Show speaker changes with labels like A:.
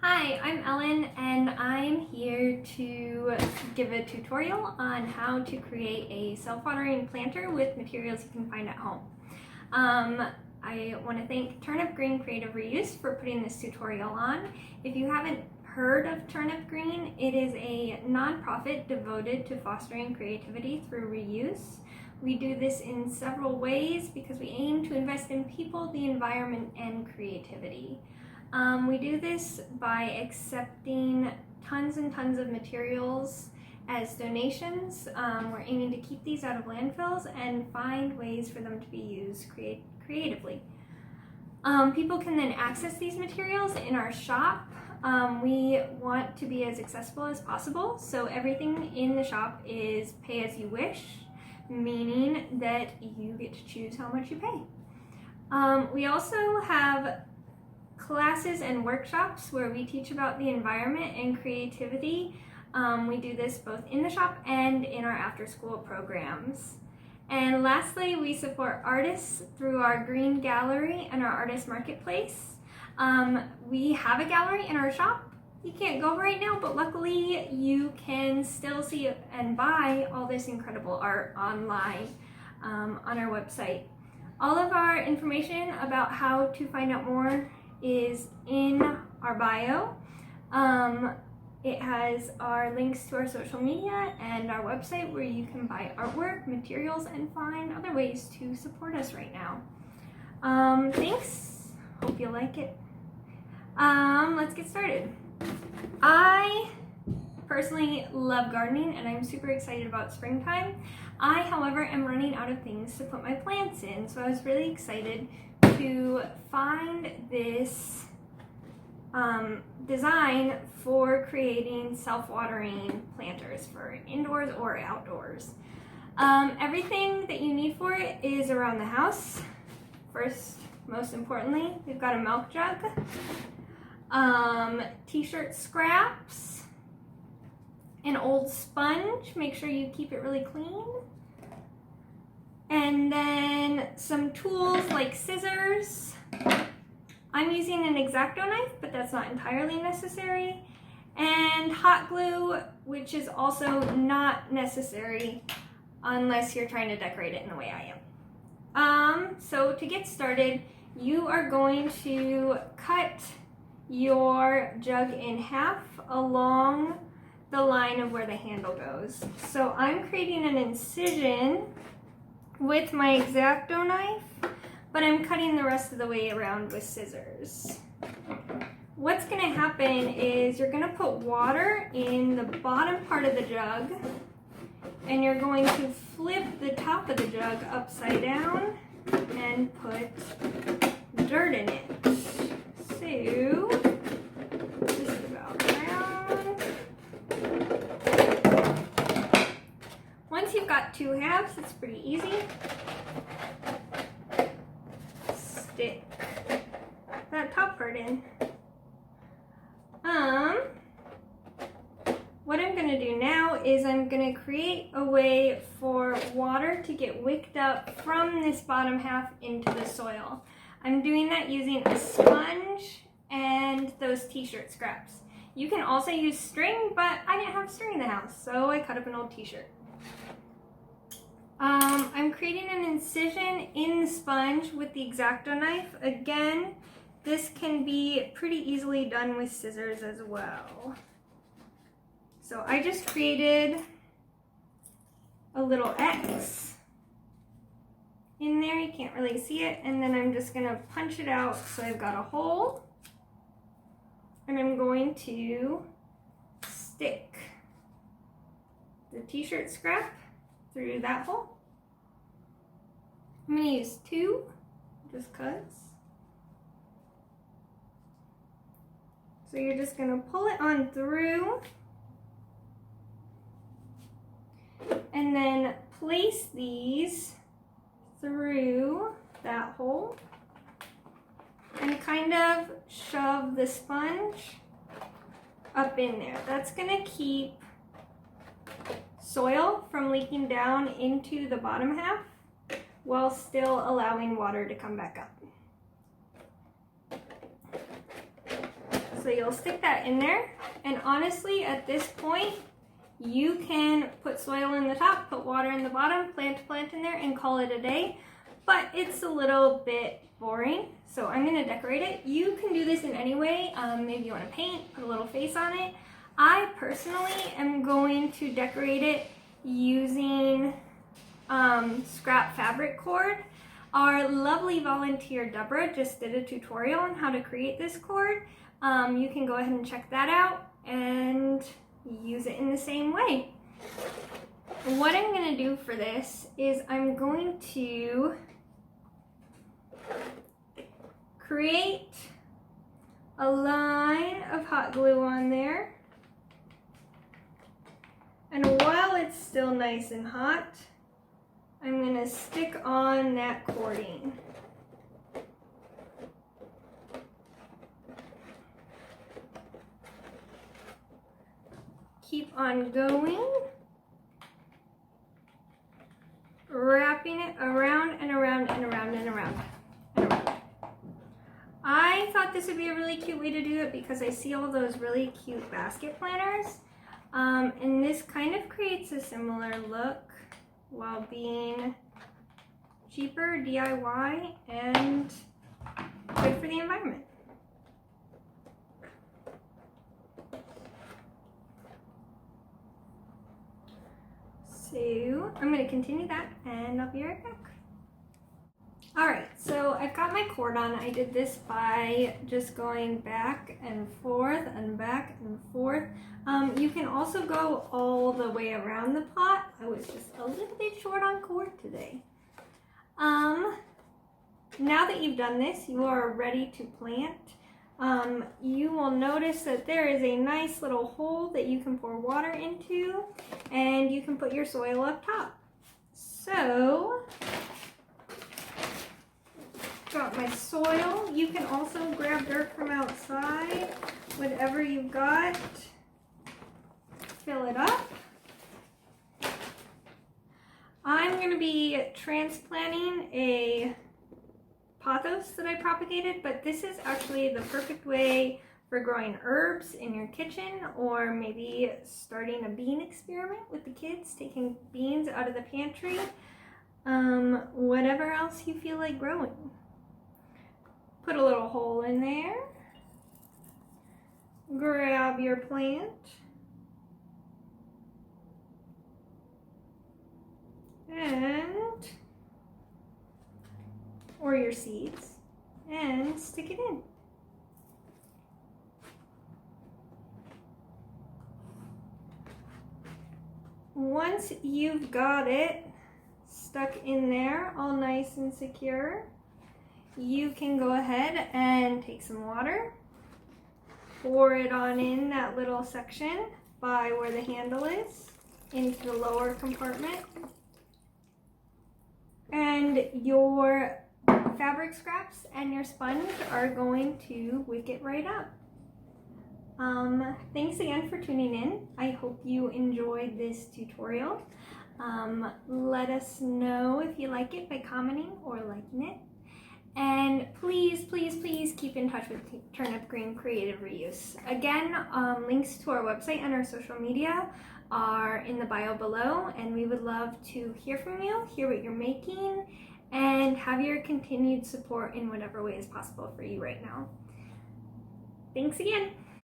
A: Hi, I'm Ellen and I'm here to give a tutorial on how to create a self-watering planter with materials you can find at home. I want to thank Turnip Green Creative Reuse for putting this tutorial on. If you haven't heard of Turnip Green, it is a nonprofit devoted to fostering creativity through reuse. We do this in several ways because we aim to invest in people, the environment, and creativity. We do this by accepting tons and tons of materials as donations. We're aiming to keep these out of landfills and find ways for them to be used creatively. People can then access these materials in our shop. We want to be as accessible as possible, so everything in the shop is pay as you wish, meaning that you get to choose how much you pay. We also have classes and workshops where we teach about the environment and creativity. We do this both in the shop and in our after-school programs. And lastly, we support artists through our Green Gallery and our Artist Marketplace. We have a gallery in our shop. You can't go right now, but luckily you can still see and buy all this incredible art online on our website. All of our information about how to find out more is in our bio. It has our links to our social media and our website where you can buy artwork, materials, and find other ways to support us right now. Thanks. Hope you like it. Let's get started. I personally love gardening and I'm super excited about springtime. I, however, am running out of things to put my plants in, so I was really excited to find this design for creating self-watering planters for indoors or outdoors. Everything that you need for it is around the house. First, most importantly, we've got a milk jug, t-shirt scraps, an old sponge, make sure you keep it really clean, and then some tools like scissors. I'm using an X-Acto knife, but that's not entirely necessary, and hot glue, which is also not necessary unless you're trying to decorate it in the way I am. So to get started, you are going to cut your jug in half along the line of where the handle goes. So I'm creating an incision with my X-Acto knife, but I'm cutting the rest of the way around with scissors. What's going to happen is you're going to put water in the bottom part of the jug, and you're going to flip the top of the jug upside down and put dirt in it. So, just about around. Once you've got two halves, it's pretty easy. Stick that top part in. What I'm going to do now is I'm going to create a way for water to get wicked up from this bottom half into the soil. I'm doing that using a sponge and those t-shirt scraps. You can also use string, but I didn't have string in the house, so I cut up an old t-shirt. I'm creating an incision in the sponge with the X-Acto knife. Again, this can be pretty easily done with scissors as well. So I just created a little X in there. You can't really see it. And then I'm just going to punch it out so I've got a hole. And I'm going to stick the t-shirt scrap through that hole. I'm going to use 2 just cuz. So you're just going to pull it on through and then place these through that hole and kind of shove the sponge up in there. That's going to keep soil from leaking down into the bottom half while still allowing water to come back up. So you'll stick that in there, and honestly at this point you can put soil in the top, put water in the bottom, plant in there, and call it a day. But it's a little bit boring, so I'm gonna decorate it. You can do this in any way. Maybe you wanna paint, put a little face on it. I personally am going to decorate it using scrap fabric cord. Our lovely volunteer Deborah just did a tutorial on how to create this cord. You can go ahead and check that out and use it in the same way. What I'm gonna do for this is I'm going to create a line of hot glue on there. And while it's still nice and hot, I'm gonna stick on that cording. Keep on going, wrapping it around and around and around and around and around. I thought this would be a really cute way to do it because I see all those really cute basket planners. And this kind of creates a similar look while being cheaper, DIY, and good for the environment. So I'm going to continue that and I'll be right back. Alright, so I've got my cord on. I did this by just going back and forth and back and forth. You can also go all the way around the pot. I was just a little bit short on cord today. Now that you've done this, you are ready to plant. You will notice that there is a nice little hole that you can pour water into, and you can put your soil up top. So, got my soil. You can also grab dirt from outside, whatever you've got. Fill it up. I'm going to be transplanting a pothos that I propagated, but this is actually the perfect way for growing herbs in your kitchen, or maybe starting a bean experiment with the kids, taking beans out of the pantry, whatever else you feel like growing. Put a little hole in there, grab your plant, or your seeds, and stick it in. Once you've got it stuck in there all nice and secure, you can go ahead and take some water, pour it on in that little section by where the handle is into the lower compartment, and your fabric scraps and your sponge are going to wick it right up. Thanks again for tuning in. I hope you enjoyed this tutorial. Let us know if you like it by commenting or liking it. And please, please, please keep in touch with Turnip Green Creative Reuse. Again, links to our website and our social media are in the bio below, and we would love to hear from you, hear what you're making, and have your continued support in whatever way is possible for you right now. Thanks again.